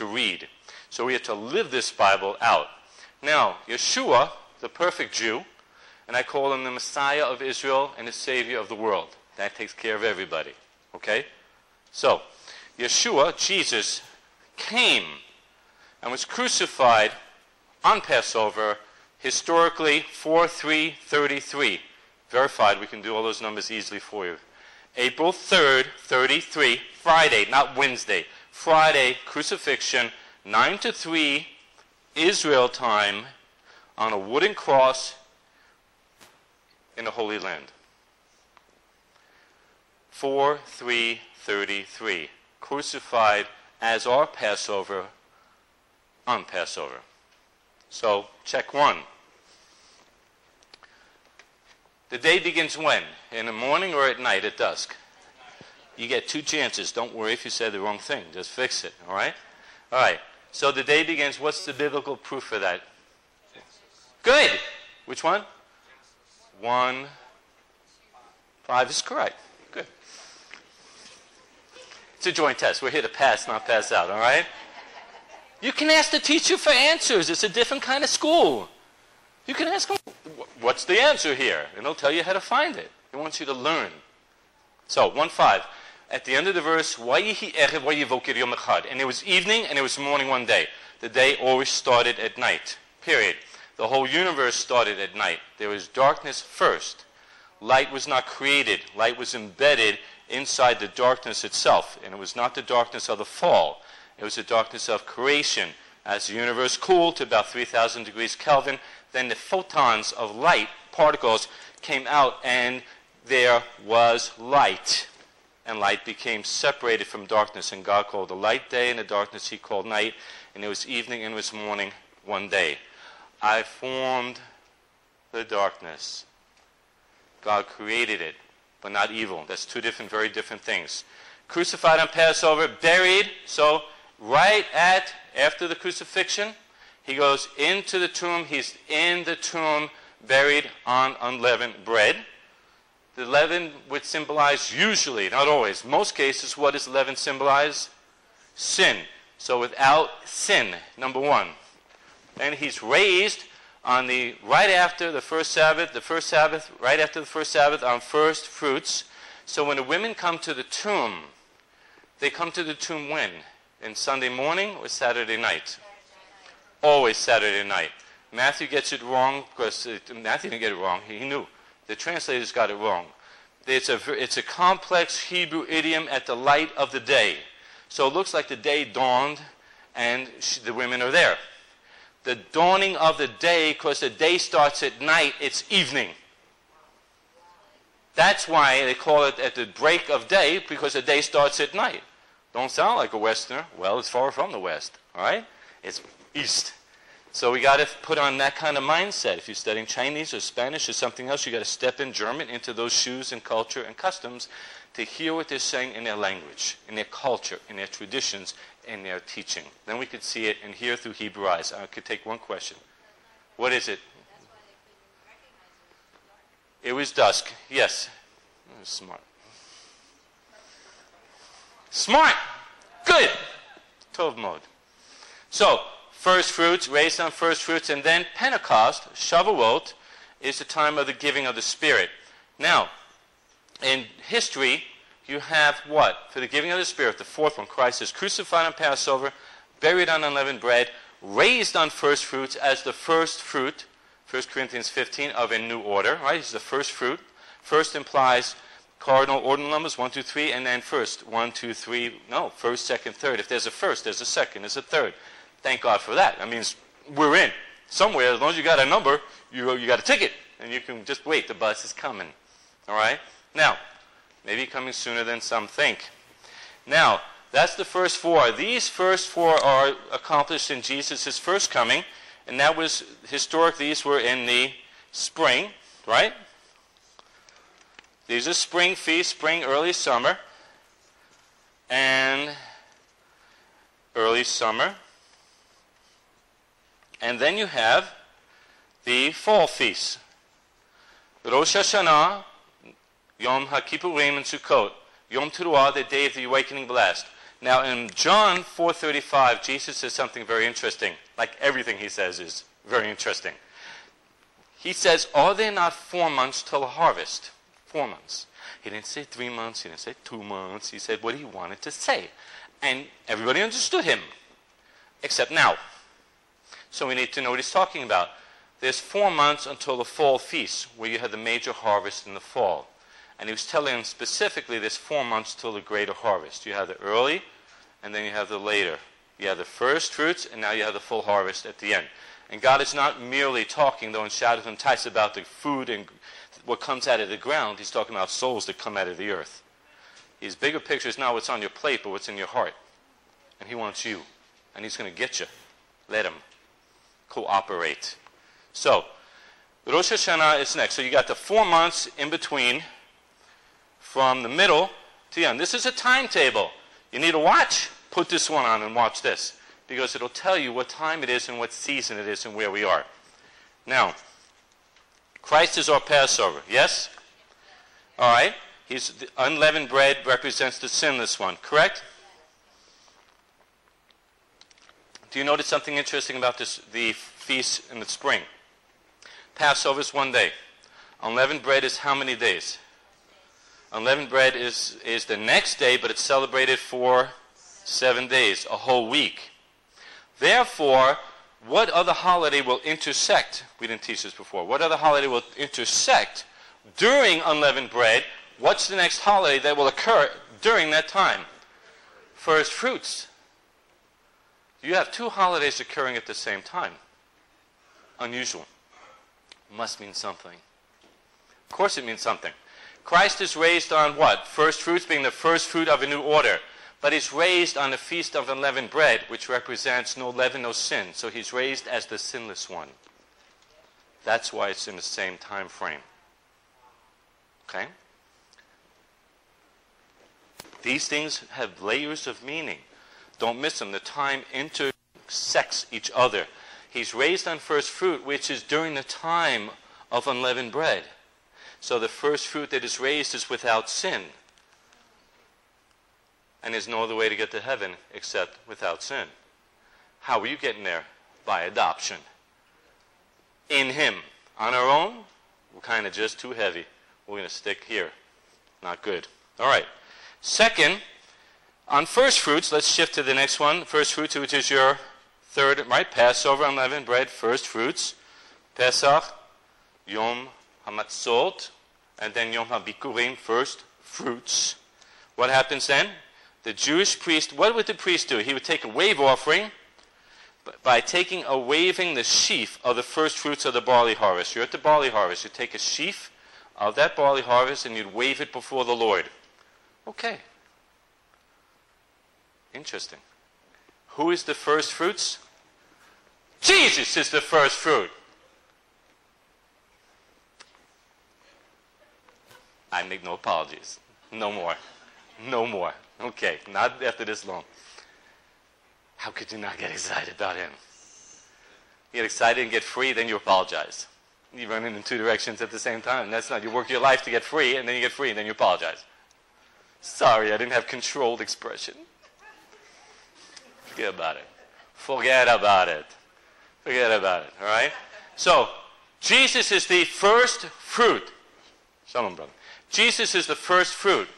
to read. So we had to live this Bible out. Now, Yeshua, the perfect Jew, and I call him the Messiah of Israel and the Savior of the world. That takes care of everybody. Okay? So, Yeshua, Jesus, came and was crucified on Passover, historically 4/3/33. Verified, we can do all those numbers easily for you. April 3rd, 33, Friday, not Wednesday. Friday, crucifixion, 9 to 3, Israel time, on a wooden cross in the Holy Land. 4/3/33, crucified as our Passover on Passover. So, check one. The day begins when? In the morning or at night, at dusk? You get 2 chances. Don't worry if you said the wrong thing. Just fix it, all right? All right. So the day begins. What's the biblical proof for that? Good. Which one? 1. 5 is correct. Good. It's a joint test. We're here to pass, not pass out, all right? You can ask the teacher for answers. It's a different kind of school. You can ask him, what's the answer here? And he'll tell you how to find it. He wants you to learn. So, 1:5. At the end of the verse, Vayihi erev vayivokir yom echad. And it was evening and it was morning one day. The day always started at night. Period. The whole universe started at night. There was darkness first. Light was not created. Light was embedded inside the darkness itself. And it was not the darkness of the fall. It was the darkness of creation. As the universe cooled to about 3,000 degrees Kelvin, then the photons of light, particles, came out and there was light. And light became separated from darkness. And God called the light day and the darkness he called night. And it was evening and it was morning one day. I formed the darkness. God created it, but not evil. That's 2 different, very different things. Crucified on Passover, buried. So right after the crucifixion, he goes into the tomb. He's in the tomb, buried on unleavened bread. The leaven would symbolize usually, not always, most cases, what does leaven symbolize? Sin. So without sin, number 1. Then he's raised on right after the first Sabbath, right after the first Sabbath, on first fruits. So when the women come to the tomb, they come to the tomb when? In Sunday morning or Saturday night? Always Saturday night. Matthew gets it wrong because Matthew didn't get it wrong. He knew. The translators got it wrong. It's a complex Hebrew idiom, at the light of the day. So it looks like the day dawned and the women are there. The dawning of the day, because the day starts at night, it's evening. That's why they call it at the break of day, because the day starts at night. Don't sound like a Westerner. Well, it's far from the West, all right? It's east. So we got to put on that kind of mindset. If you're studying Chinese or Spanish or something else, you got to step in German into those shoes and culture and customs to hear what they're saying in their language, in their culture, in their traditions, in their teaching. Then we could see it and hear through Hebrew eyes. I could take one question. What is it? It was dusk. Yes. That was smart. Smart. Good. Tov mode. So, first fruits, raised on first fruits, and then Pentecost, Shavuot, is the time of the giving of the Spirit. Now, in history, you have what? For the giving of the Spirit, the 4th one, Christ is crucified on Passover, buried on unleavened bread, raised on first fruits as the first fruit, 1 Corinthians 15, of a new order, right? He's the first fruit. First implies cardinal ordinal numbers, 1, 2, 3, and then first, 1, 2, 3, no, first, second, third. If there's a first, there's a second, there's a third. Thank God for that. That means we're in. Somewhere, as long as you got a number, you got a ticket. And you can just wait. The bus is coming. All right? Now, maybe coming sooner than some think. Now, that's the first 4. These first 4 are accomplished in Jesus' first coming. And that was, historically, these were in the spring. Right? These are spring feasts, spring, early summer. And early summer. And then you have the fall feasts. Rosh Hashanah, Yom HaKippurim and Sukkot. Yom Teruah, the day of the awakening blast. Now in John 4:35, Jesus says something very interesting. Like everything he says is very interesting. He says, are there not 4 months till the harvest? 4 months. He didn't say 3 months. He didn't say 2 months. He said what he wanted to say. And everybody understood him, except now. So we need to know what he's talking about. There's 4 months until the fall feast, where you have the major harvest in the fall. And he was telling them specifically there's 4 months till the greater harvest. You have the early, and then you have the later. You have the first fruits, and now you have the full harvest at the end. And God is not merely talking, though, in Shadows and Tice about the food and what comes out of the ground. He's talking about souls that come out of the earth. His bigger picture is not what's on your plate, but what's in your heart. And he wants you. And he's going to get you. Let him cooperate. So, Rosh Hashanah is next. So you got the 4 months in between from the middle to the end. This is a timetable. You need a watch? Put this one on and watch this. Because it'll tell you what time it is and what season it is and where we are. Now, Christ is our Passover, yes? All right. He's the unleavened bread represents the sinless one, correct? Do you notice something interesting about the feast in the spring? Passover is 1 day. Unleavened bread is how many days? Unleavened bread is the next day, but it's celebrated for 7 days, a whole week. Therefore, what other holiday will intersect? We didn't teach this before. What other holiday will intersect during unleavened bread? What's the next holiday that will occur during that time? First fruits. You have 2 holidays occurring at the same time. Unusual. Must mean something. Of course it means something. Christ is raised on what? First fruits being the first fruit of a new order. But he's raised on the Feast of Unleavened Bread, which represents no leaven, no sin. So he's raised as the sinless one. That's why it's in the same time frame. Okay? These things have layers of meaning. Don't miss them. The time intersects each other. He's raised on first fruit, which is during the time of unleavened bread. So the first fruit that is raised is without sin. And there's no other way to get to heaven except without sin. How are you getting there? By adoption. In him. On our own, we're kind of just too heavy. We're going to stick here. Not good. All right. Second, on first fruits, let's shift to the next one. First fruits, which is your third, right? Passover, unleavened bread, first fruits. Pesach, Yom HaMatzot, and then Yom HaBikurim, first fruits. What happens then? The Jewish priest, what would the priest do? He would take a wave offering by taking a waving the sheaf of the first fruits of the barley harvest. You're at the barley harvest. You take a sheaf of that barley harvest and you'd wave it before the Lord. Okay. Interesting. Who is the first fruits? Jesus is the first fruit. I make no apologies. No more. No more. Okay, not after this long. How could you not get excited about him? You get excited and get free, then you apologize. You run in 2 directions at the same time. That's not, you work your life to get free, and then you get free, and then you apologize. Sorry, I didn't have controlled expression. Forget about it. Forget about it. Forget about it, all right? So, Jesus is the first fruit. Shalom, brother. Jesus is the first fruit.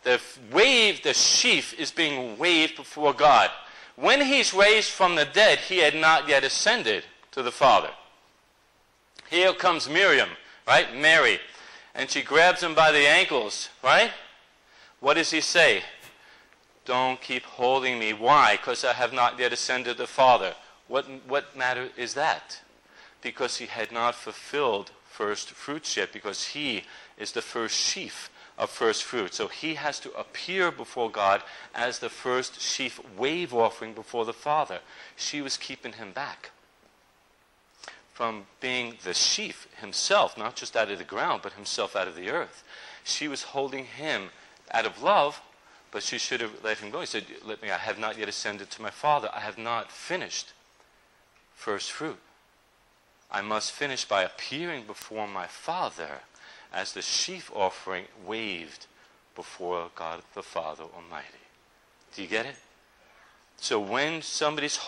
The sheaf is being waved before God. When he's raised from the dead, he had not yet ascended to the Father. Here comes Miriam, right? Mary. And she grabs him by the ankles, right? What does he say? Don't keep holding me. Why? Because I have not yet ascended to the Father. What matter is that? Because he had not fulfilled first fruits yet, because he is the first sheaf of first fruit. So he has to appear before God as the first sheaf wave offering before the Father. She was keeping him back from being the sheaf himself, not just out of the ground, but himself out of the earth. She was holding him out of love, but she should have let him go. He said, I have not yet ascended to my Father. I have not finished first fruit. I must finish by appearing before my Father as the sheaf offering waved before God the Father Almighty. Do you get it? So when somebody's